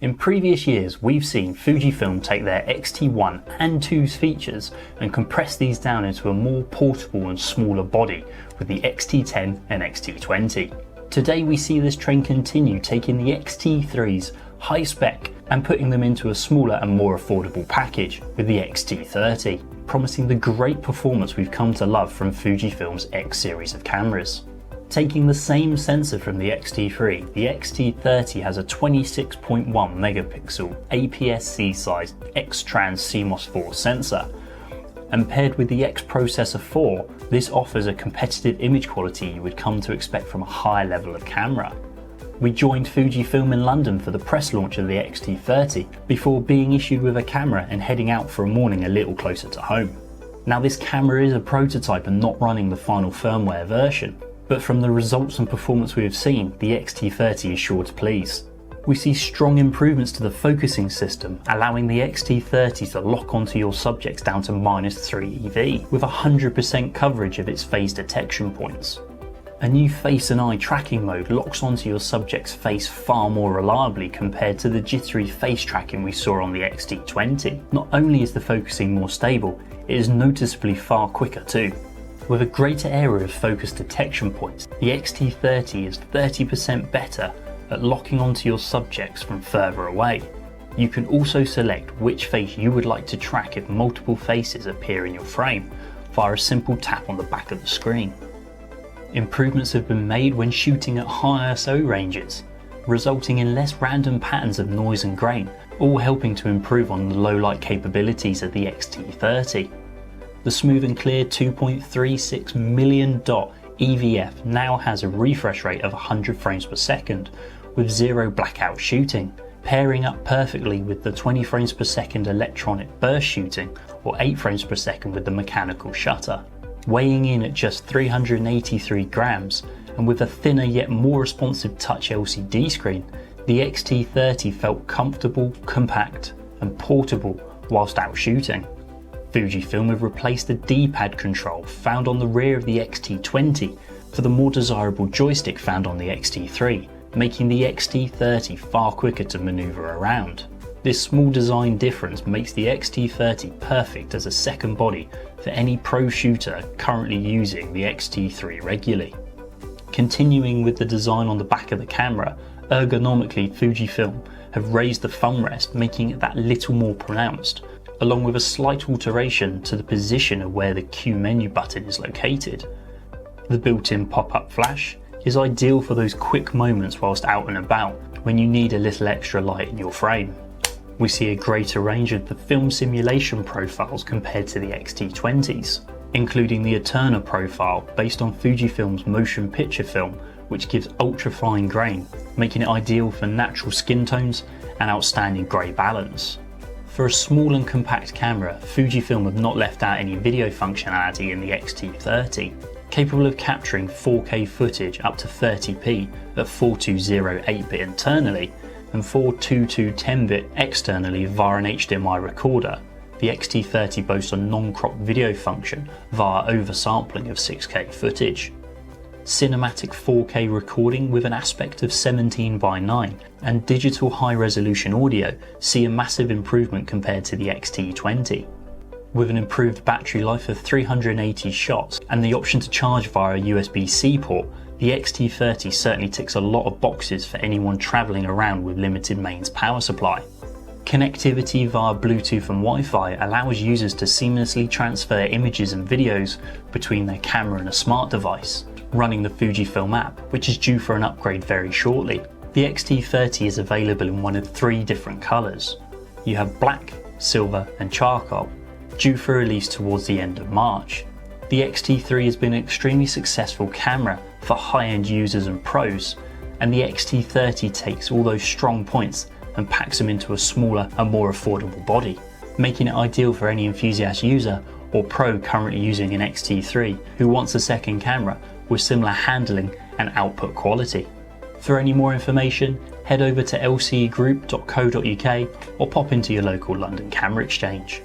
In previous years, we've seen Fujifilm take their X-T1 and 2's features and compress these down into a more portable and smaller body with the X-T10 and X-T20. Today we see this trend continue, taking the X-T3's high spec and putting them into a smaller and more affordable package with the X-T30, promising the great performance we've come to love from Fujifilm's X series of cameras. Taking the same sensor from the X-T3, the X-T30 has a 26.1 megapixel APS-C sized X-Trans CMOS 4 sensor, and paired with the X Processor 4, this offers a competitive image quality you would come to expect from a higher level of camera. We joined Fujifilm in London for the press launch of the X-T30 before being issued with a camera and heading out for a morning a little closer to home. Now, this camera is a prototype and not running the final firmware version, but from the results and performance we have seen, the X-T30 is sure to please. We see strong improvements to the focusing system, allowing the X-T30 to lock onto your subjects down to -3 EV, with 100% coverage of its phase detection points. A new face and eye tracking mode locks onto your subject's face far more reliably compared to the jittery face tracking we saw on the X-T20. Not only is the focusing more stable, it is noticeably far quicker too. With a greater area of focus detection points, the X-T30 is 30% better at locking onto your subjects from further away. You can also select which face you would like to track if multiple faces appear in your frame via a simple tap on the back of the screen. Improvements have been made when shooting at high ISO ranges, resulting in less random patterns of noise and grain, all helping to improve on the low light capabilities of the X-T30. The smooth and clear 2.36 million dot EVF now has a refresh rate of 100 frames per second with zero blackout shooting, pairing up perfectly with the 20 frames per second electronic burst shooting or 8 frames per second with the mechanical shutter. Weighing in at just 383 grams and with a thinner yet more responsive touch LCD screen, the X-T30 felt comfortable, compact and portable whilst out shooting. Fujifilm have replaced the D-pad control found on the rear of the X-T20 for the more desirable joystick found on the X-T3, making the X-T30 far quicker to manoeuvre around. This small design difference makes the X-T30 perfect as a second body for any pro shooter currently using the X-T3 regularly. Continuing with the design on the back of the camera, ergonomically Fujifilm have raised the thumb rest, making it that little more pronounced, along with a slight alteration to the position of where the Q menu button is located. The built-in pop-up flash is ideal for those quick moments whilst out and about when you need a little extra light in your frame. We see a greater range of the film simulation profiles compared to the X-T20s, including the Eterna profile based on Fujifilm's motion picture film, which gives ultra-fine grain, making it ideal for natural skin tones and outstanding grey balance. For a small and compact camera, Fujifilm have not left out any video functionality in the X-T30, capable of capturing 4K footage up to 30p at 4208 8-bit internally and 422 10-bit externally via an HDMI recorder. The X-T30 boasts a non-crop video function via oversampling of 6K footage. Cinematic 4K recording with an aspect of 17:9 and digital high-resolution audio see a massive improvement compared to the X-T20. With an improved battery life of 380 shots and the option to charge via a USB-C port, the X-T30 certainly ticks a lot of boxes for anyone travelling around with limited mains power supply. Connectivity via Bluetooth and Wi-Fi allows users to seamlessly transfer images and videos between their camera and a smart device, running the Fujifilm app, which is due for an upgrade very shortly. The X-T30 is available in one of 3 different colours. You have black, silver and charcoal, due for release towards the end of March. The X-T3 has been an extremely successful camera for high-end users and pros, and the X-T30 takes all those strong points and packs them into a smaller and more affordable body, making it ideal for any enthusiast user or pro currently using an X-T3 who wants a second camera with similar handling and output quality. For any more information, head over to lcgroup.co.uk or pop into your local London camera exchange.